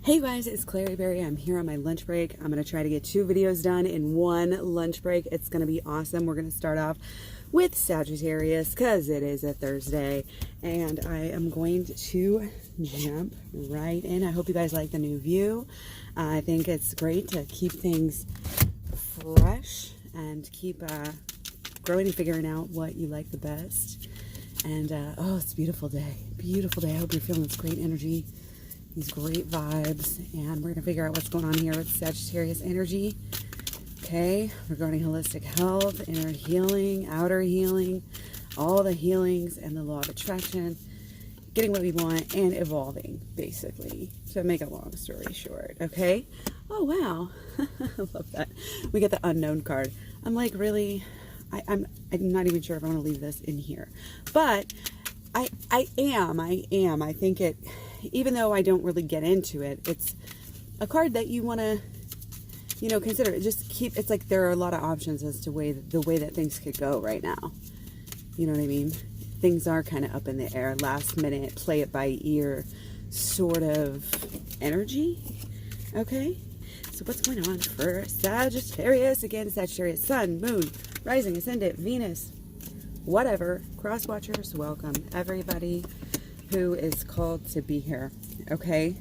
Hey guys, it's KlaireeBerry. I'm here on my lunch break. I'm going to try to get 2 videos done in 1 lunch break. It's going to be awesome. We're going to start off with Sagittarius because it is a Thursday, and I am going to jump right in. I hope you guys like the new view. I think it's great to keep things fresh and keep growing and figuring out what you like the best. And oh, it's a beautiful day. Beautiful day. I hope you're feeling this great energy, these great vibes, and we're going to figure out what's going on here with Sagittarius energy. Okay, regarding holistic health, inner healing, outer healing, all the healings and the law of attraction, getting what we want and evolving, basically. So make a long story short, okay? Oh, wow. I love that. We get the unknown card. I'm like, really? I'm not even sure if I want to leave this in here. But I am. I think it, even though I don't really get into it, it's a card that you want to, consider. It's like there are a lot of options as to the way that things could go right now. You know what I mean? Things are kind of up in the air, last minute, play it by ear sort of energy. Okay? So what's going on for Sagittarius? Again, Sagittarius, Sun, Moon, Rising, Ascendant, Venus, whatever. Cross watchers, welcome. Everybody who is called to be here. Okay?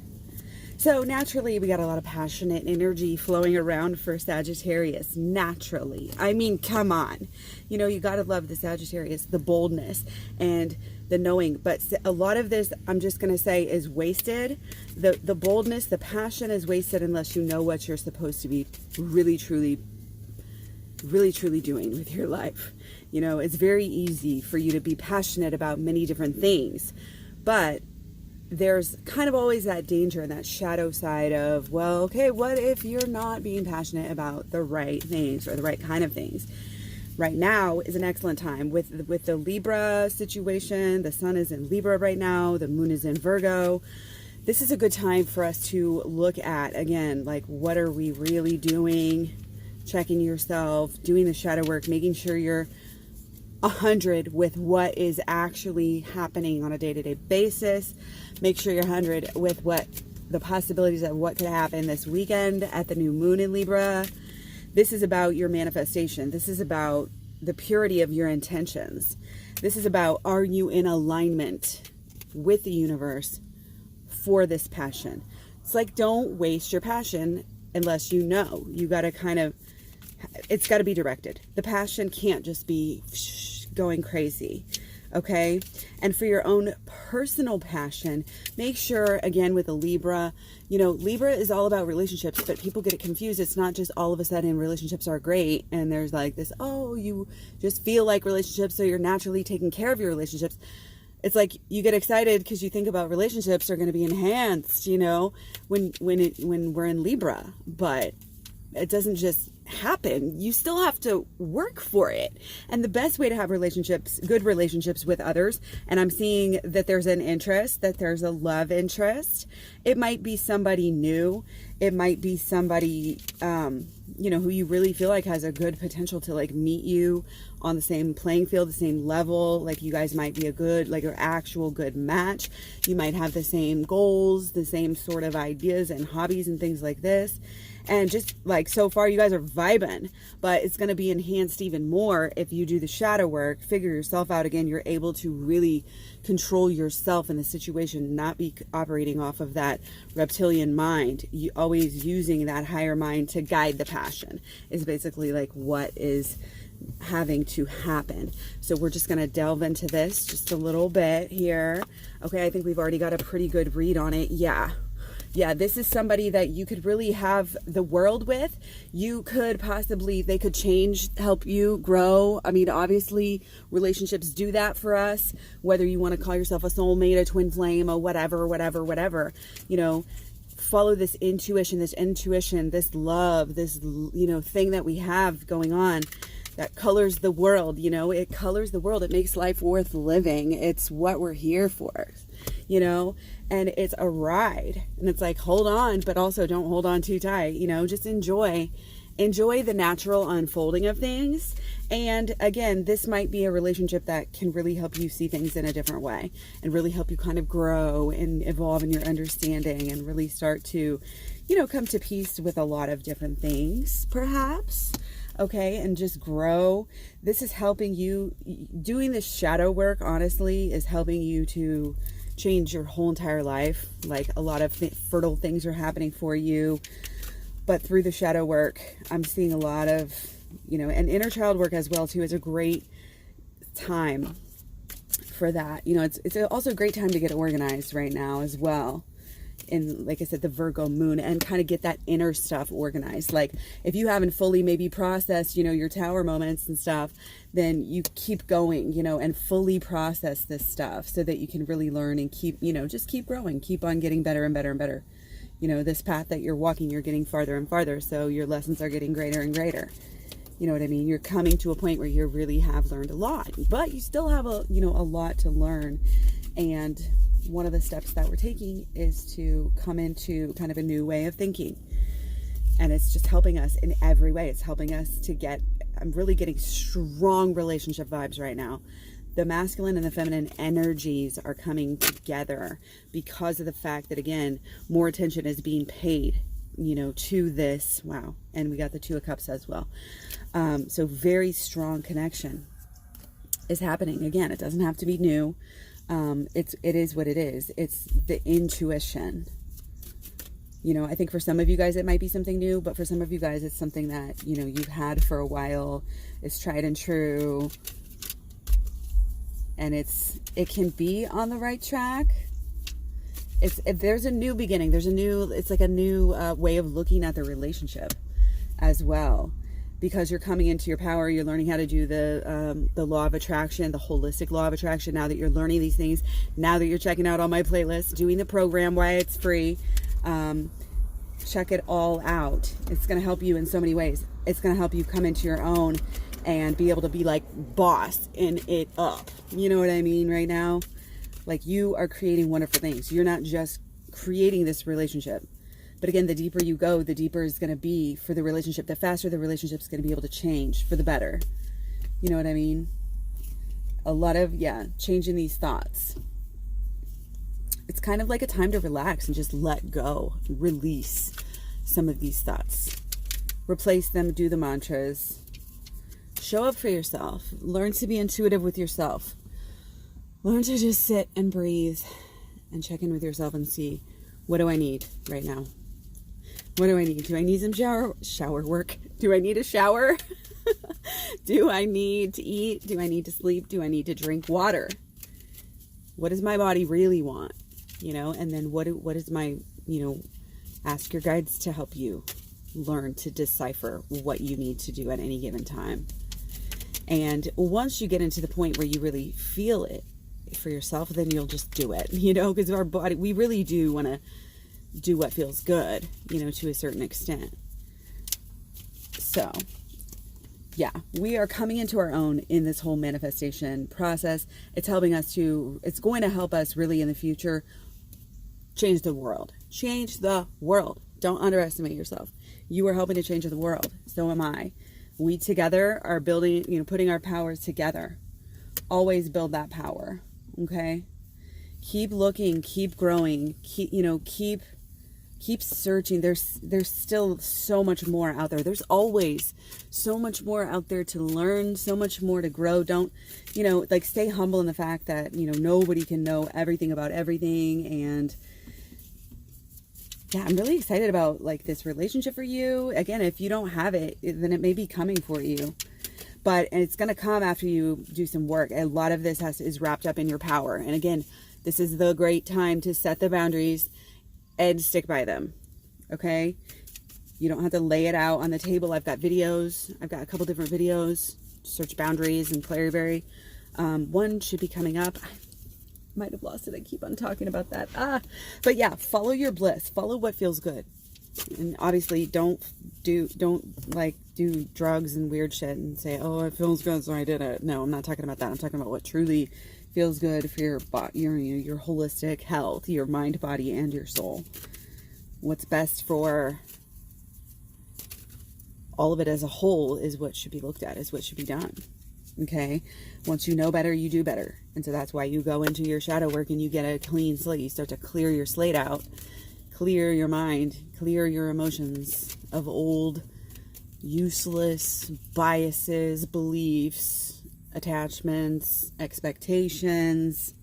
So naturally, we got a lot of passionate energy flowing around for Sagittarius. Naturally. I mean, come on. You got to love the Sagittarius, the boldness and the knowing. But a lot of this, I'm just going to say, is wasted. The boldness, the passion is wasted unless you know what you're supposed to be really, truly doing with your life. It's very easy for you to be passionate about many different things. But there's kind of always that danger and that shadow side of, well, okay, what if you're not being passionate about the right things or the right kind of things? Right now is an excellent time with the Libra situation. The sun is in Libra right now. The moon is in Virgo. This is a good time for us to look at, again, like, what are we really doing? Checking yourself, doing the shadow work, making sure you're 100 with what is actually happening on a day-to-day basis. Make sure you're 100 with what the possibilities of what could happen this weekend at the new moon in Libra. This is about your manifestation. This is about the purity of your intentions. This is about, are you in alignment with the universe for this passion? It's like, don't waste your passion unless you know. You got to it's got to be directed. The passion can't just be going crazy, okay? And for your own personal passion, make sure, again, with a Libra, Libra is all about relationships, but people get it confused. It's not just all of a sudden relationships are great and there's like this, oh, you just feel like relationships, so you're naturally taking care of your relationships. It's like you get excited because you think about relationships are going to be enhanced, when we're in Libra, but it doesn't just happen. You still have to work for it. And the best way to have relationships, good relationships with others, and I'm seeing that there's an interest, that there's a love interest. It might be somebody new. It might be somebody, who you really feel like has a good potential to like meet you on the same playing field, the same level. Like you guys might be an actual good match. You might have the same goals, the same sort of ideas and hobbies and things like this. And just like so far, you guys are vibing, but it's going to be enhanced even more if you do the shadow work, figure yourself out again. You're able to really control yourself in the situation, not be operating off of that reptilian mind. You always using that higher mind to guide the passion is basically like what is having to happen. So we're just going to delve into this just a little bit here. Okay, I think we've already got a pretty good read on it. Yeah, this is somebody that you could really have the world with. You could they could change, help you grow. I mean, obviously, relationships do that for us, whether you want to call yourself a soulmate, a twin flame, or whatever. Follow this intuition, this love, this, thing that we have going on that colors the world. It colors the world. It makes life worth living. It's what we're here for, and it's a ride. And it's like, hold on, but also don't hold on too tight, just enjoy enjoy the natural unfolding of things. And again, this might be a relationship that can really help you see things in a different way and really help you kind of grow and evolve in your understanding and really start to, you know, come to peace with a lot of different things, perhaps. Okay, and just grow. This is helping you. Doing this shadow work, honestly, is helping you to change your whole entire life. Like, a lot of fertile things are happening for you. But through the shadow work, I'm seeing a lot of, you know, and inner child work as well too is a great time for that. You know, it's also a great time to get organized right now as well. And like I said, the Virgo moon, and kind of get that inner stuff organized. Like, if you haven't fully maybe processed, you know, your tower moments and stuff, then you keep going, you know, and fully process this stuff so that you can really learn and keep, you know, just keep growing, keep on getting better and better and better. You know, this path that you're walking, you're getting farther and farther. So your lessons are getting greater and greater. You know what I mean? You're coming to a point where you really have learned a lot, but you still have a lot to learn. And one of the steps that we're taking is to come into kind of a new way of thinking. And it's just helping us in every way. It's helping us to get, I'm really getting strong relationship vibes right now. The masculine and the feminine energies are coming together because of the fact that, again, more attention is being paid, you know, to this. Wow. And we got the Two of Cups as well. So very strong connection is happening. Again, it doesn't have to be new. It is what it is. It's the intuition. You know, I think for some of you guys, it might be something new, but for some of you guys, it's something that, you know, you've had for a while. It's tried and true. And it can be on the right track. If there's a new beginning, it's like a new way of looking at the relationship as well. Because you're coming into your power, you're learning how to do the law of attraction, the holistic law of attraction. Now that you're learning these things, now that you're checking out all my playlists, doing the program, why it's free, check it all out. It's going to help you in so many ways. It's going to help you come into your own and be able to be like boss in it up. You know what I mean right now? Like, you are creating wonderful things. You're not just creating this relationship. But again, the deeper you go, the deeper it's going to be for the relationship. The faster the relationship's going to be able to change for the better. You know what I mean? A lot of, changing these thoughts. It's kind of like a time to relax and just let go. Release some of these thoughts. Replace them, do the mantras. Show up for yourself. Learn to be intuitive with yourself. Learn to just sit and breathe and check in with yourself and see, what do I need right now? What do I need? Do I need some shower work? Do I need a shower? Do I need to eat? Do I need to sleep? Do I need to drink water? What does my body really want? You know, and then what is my, ask your guides to help you learn to decipher what you need to do at any given time. And once you get into the point where you really feel it for yourself, then you'll just do it, because our body, we really do want to do what feels good, to a certain extent. So, we are coming into our own in this whole manifestation process. It's going to help us really in the future change the world. Change the world. Don't underestimate yourself. You are helping to change the world. So am I. We together are building, putting our powers together. Always build that power. Okay? Keep looking, keep growing, keep searching. There's still so much more out there. There's always so much more out there to learn, so much more to grow. Don't, stay humble in the fact that, nobody can know everything about everything. And I'm really excited about this relationship for you. Again, if you don't have it, then it may be coming for you. But it's going to come after you do some work. A lot of this is wrapped up in your power. And again, this is the great time to set the boundaries and stick by them. Okay? You don't have to lay it out on the table. I've got videos. I've got a couple different videos. Search boundaries and KlaireeBerry. One should be coming up. I might have lost it. I keep on talking about that. But follow your bliss. Follow what feels good. And obviously don't do drugs and weird shit and say, oh, it feels good, so I did it. No, I'm not talking about that. I'm talking about what truly feels good for your body, your holistic health, your mind, body, and your soul. What's best for all of it as a whole is what should be looked at, is what should be done. Okay. Once you know better, you do better. And so that's why you go into your shadow work and you get a clean slate. You start to clear your slate out, clear your mind, clear your emotions of old, useless biases, beliefs, attachments, expectations.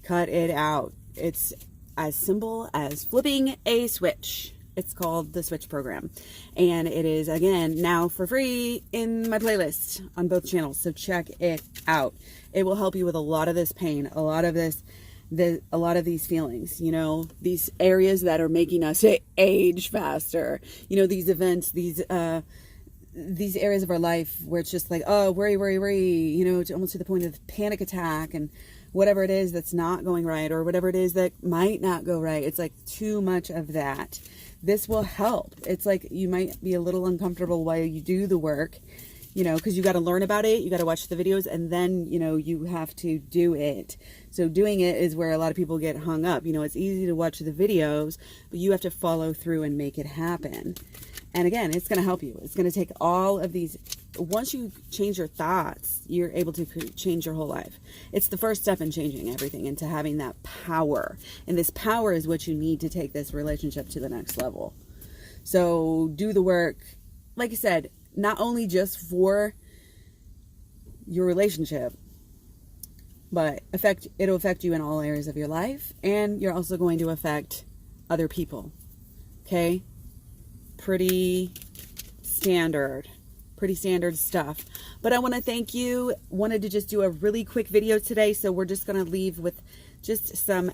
Cut it out. It's as simple as flipping a switch. It's called the Switch program. And it is, again, now for free in my playlist on both channels. So check it out. It will help you with a lot of this pain, a lot of this, a lot of these feelings, you know, these areas that are making us age faster. You know, these events, these areas of our life where it's just like, oh, worry, you know, to almost to the point of panic attack and whatever it is that's not going right, or whatever it is that might not go right. It's like too much of that. This will help. It's like you might be a little uncomfortable while you do the work, you know, because you got to learn about it. You got to watch the videos, and then, you know, you have to do it. So doing it is where a lot of people get hung up. You know, it's easy to watch the videos, but you have to follow through and make it happen. And again, it's going to help you. It's going to take all of these. Once you change your thoughts, you're able to change your whole life. It's the first step in changing everything, into having that power. And this power is what you need to take this relationship to the next level. So do the work, like I said, not only just for your relationship, but it'll affect you in all areas of your life. And you're also going to affect other people. Okay? Pretty standard stuff. But I want to thank you. Wanted to just do a really quick video today, so we're just going to leave with just some,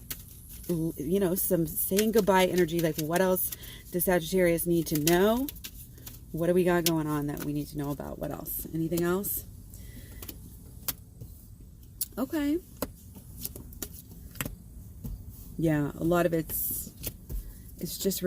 you know, some saying goodbye energy. Like, what else does Sagittarius need to know? What do we got going on that we need to know about? What else? Anything else? Okay. Yeah, a lot of it's just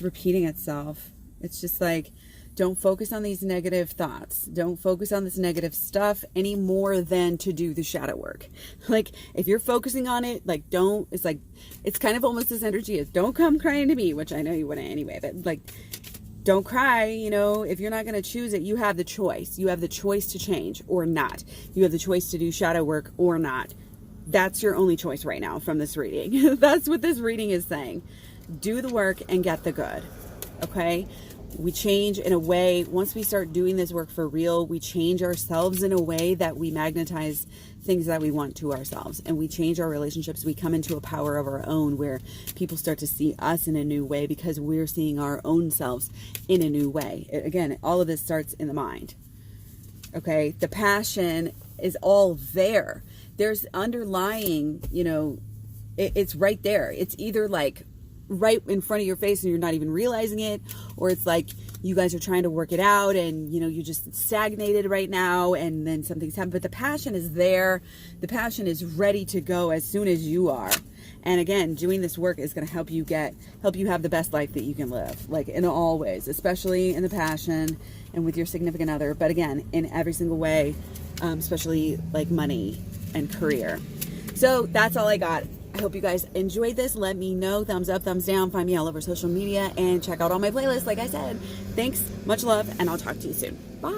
repeating itself. It's just like, don't focus on these negative thoughts. Don't focus on this negative stuff any more than to do the shadow work. Like, if you're focusing on it, like, don't, it's like, it's kind of almost this energy is, don't come crying to me, which I know you wouldn't anyway, but like, don't cry. You know, if you're not going to choose it, you have the choice. You have the choice to change or not. You have the choice to do shadow work or not. That's your only choice right now from this reading. That's what this reading is saying. Do the work and get the good. Okay? We change in a way, once we start doing this work for real, we change ourselves in a way that we magnetize things that we want to ourselves. And we change our relationships. We come into a power of our own where people start to see us in a new way because we're seeing our own selves in a new way. Again, all of this starts in the mind. Okay? The passion is all there. There's underlying, you know, it's right there. It's either like right in front of your face and you're not even realizing it, or it's like you guys are trying to work it out and, you know, you just stagnated right now and then something's happened. But the passion is there. The passion is ready to go as soon as you are. And again, doing this work is going to help you have the best life that you can live, like in all ways, especially in the passion and with your significant other. But again, in every single way, especially like money and career. So that's all I got. I hope you guys enjoyed this. Let me know. Thumbs up, thumbs down. Find me all over social media and check out all my playlists. Like I said, thanks, much love, and I'll talk to you soon. Bye.